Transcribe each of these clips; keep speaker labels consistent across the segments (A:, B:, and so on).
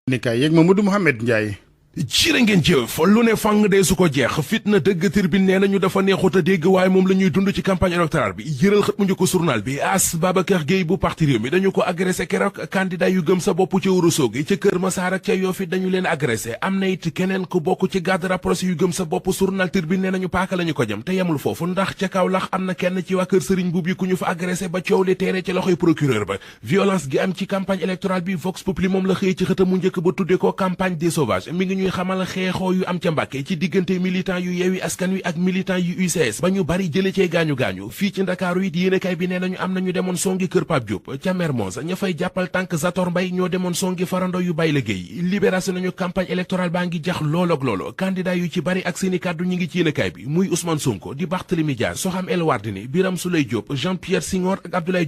A: ni kay yeeg Mamadou Mouhamed Ndiaye.
B: jërë ngeen jëf lu ne fàng dee su ko jeex fitna dëgg Tribune nee nañu dafa neexut a dégg waaye moom la ñuy dund ci campagne électorale bi yëral xët mu njëkk journal bi As Babacar Gueye bu parti Rewmi dañu ko agressé keroog candidat yu gëm sa bopp ca Ourossogui ca Kër Massar ak ca Yoff dañu leen agressé am na it keneen ku bokk ci garde rapprochée yu gëm sa bopp journal Tribune nee nañu paaka la ñu ko jëm te yemul foofu ndax ca Kaolack am na kenn ci waa kër Serigne Boub yi ku ñu fa agressé ba coow li teere ci loxoy procureur ba violence gi am ci campagne électorale bi Vox Populi moom la xëy ci xëtam mu njëkk ba tudde ko campagne des sauvages mi ngi ñuy xamal xeexoo yu am ca Mbàkke ci diggante militant yu Yewwi Askan Wi ak militant yu UCS ba ñu bari jële cee gaañu-gaañu fii ci Ndakaaru it yéenekaay bi nee nañu am nañu demoon songi kër Pape Diop ca Mermoz ña fay jàppal tànk Zator Mbaye ñoo demoon songi farando yu Baye Gueye libération nañu campagne électorale baa ngi jax looloog loolo candidat yu ci bari ak seeni kàddu ñi ngi ci yéenekaay bi muy Ousmane Sonko di Barthélémy Dias Soham El Wardini Birame Souleye Diop Jean-Pierre Senghor ak Abdoulaye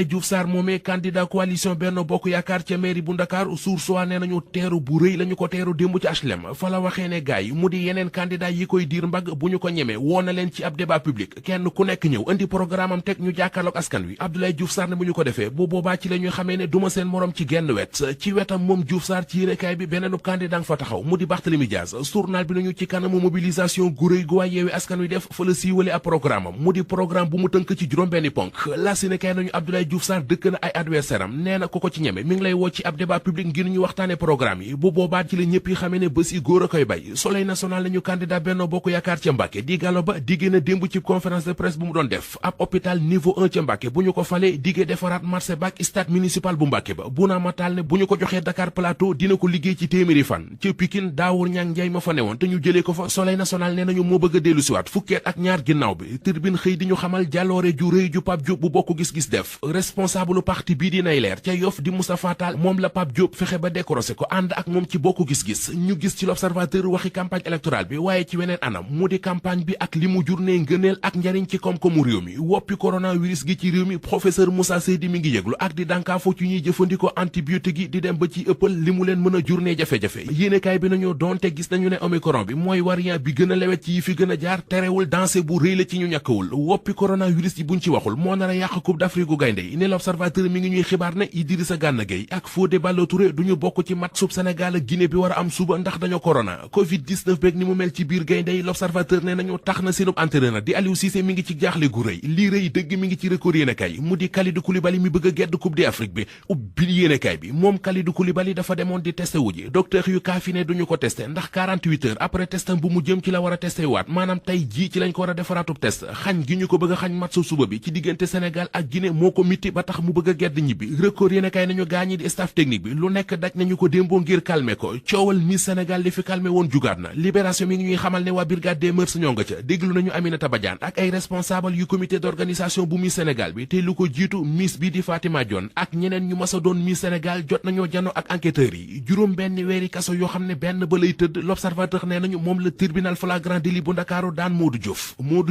B: Diouf Sarr moomee candidat coalition Benno Bokk Yaakaar ca mairie bu Ndakaaru Source A nee nañu teeru bu rëy lañu ko teeru démb ci HLM fa la waxee ne gaay mu di yeneen candidat yi koy diir mbagg bu ñu ko ñemee woo na leen ci ab débat public kenn ku nekk ñëw indi programme am teg ñu jàkkaarloog askan wi Abdoulaye Diouf Sarr ne bu ñu ko defee bu boobaa ci la ñuy xamee ne duma seen morom ci genn wet ci wetam moom Diouf Sarr ci yéenekaay bi beneenub candidat nga fa taxaw mu di Barthélémy Dias journal bi nañu ci kanamu mobilisation gu rëy gu waa Yewwi Askan Wi def fa la siiwale ab programme am mu di programme bu mu tënk ci juróom-benni ponk la yéenekaay nañu Abdoulaye Diouf Sarr dëkk na ay adversaire am nee na ku ko ci ñeme mi ngi lay woo ci ab débat public ngir ñu waxtaane programme yi bu boobaa ci la ñëpp yi xamee ne bés yi góor a koy bay Soleil national lañu candidat Benno Bokk Yaakaar ca Mbàkke di Gallo Ba diggée na démb ci conférence de presse bu mu doon def ab hôpital niveau 1 ca Mbàkke bu ñu ko falee diggée defaraat marché bak stade municipal bu Mbàkke ba bu naa ma taal ne bu ñu ko joxee Dakar Plateau dina ko liggéey ci téeméeri fan ca Pikine Daawur Ñang Njaay ma fa newoon te ñu jëlee ko fa Soleil national nee nañu moo bëgg a dellu siwaat fukkeet ak ñaar ginnaaw bi Tribune xëy di ñu xamal jàlloore ju rëy ju Pape Diop bu bokk gis-gis def responsable parti bii di nay leer ca Yoff di Moustapha Tall moom la Pape Diop fexe ba décroché ko ànd ak moom ci bokk gis-gis ñu gis ci l'Observateur waxi campagne électorale bi waaye ci weneen anam mu di campagne bi ak li mu jur ne ngëneel ak njariñ ci koom-koomu réew mi woppi coronavirus gi ci réew mi professeur Moussa Seydi mi ngi yëglu ak di dànkaafoo ci ñuy jëfandikoo antibiotique yi di dem ba ci ëppal li mu leen mën a jur ne jafe-jafe yéenekaay bi nañu doonte gis nañu ne omicron bi mooy variant bi gën a lewet ci yi fi gën a jaar terewul dansé bu rëy la ci ñu ñàkkawul woppi coronavirus yi buñ ci waxul moo nar a yàq coupe d'Afrique gu gaynde yi ne l'Observateur mi ngi ñuy xibaar ne Idrissa Gana Gueye ak Fodé Ballo-Touré duñu bokk ci match sub Sénégal ak Guinée bi war a am suba ndax dañoo corona covid-19 beeg ni mu mel ci biir gaynde yi l'Observateur ne nañu tax na seenub entraîneur di Aliou Cissé mi ngi ci jaaxle gu rëy lii rëy dëgg mi ngi ci record yéenekaay mu di Kalidou Koulibaly mi bëgg a gedd coupe d'Afrique bi ubbil yéenekaay bi moom Kalidou Koulibaly dafa demoon di testé wu ji docteur yu kaafi ne duñu ko testé ndax 48 heures après testam bu mu jëm ci la war a testé waat maanaam tey jii ci lañ ko war a defaraatub test xañ gi ñu ko bëgg a xañ match suba bi ci diggante Sénégal ak Guinée moo ko mitti ba tax mu bëgg a gedd ñibbi record yéenekaay nañu gaañi di staff technique bi lu nekk daj nañu ko démboo ngir calmer ko coowal Miss Sénégal li fi calmer woon jugaat na libération mi ngi ñuy xamal ne waa brigade des mœurs ñoo nga ca déglu nañu Aminata Badiane ak ay responsable yu comité d'organisation bu Miss Sénégal bi te lu ko jiitu Miss bi di Fatima Dione ak ñeneen ñu mas a doon Miss Sénégal jot nañoo jano ak enquêteurs yi juróom benn weeri kaso yoo xam ne benn ba lay tëdd l'Observateur nee nañu moom la tribunal flagrant délit bu Ndakaaru daan Modou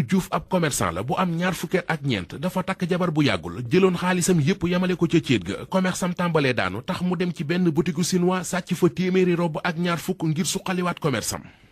B: Diouf ab commerçant la bu am ñaar fukkeet ak ñeent dafa takk jabar bu yàggul jëloon xaalisam yépp yamale ko ca céet ga commerce am tàmbalee daanu tax mu dem ci benn boutique chinois sàcc fa téeméeri robb ak ñaar fukk ngir suqaliwaat commerce am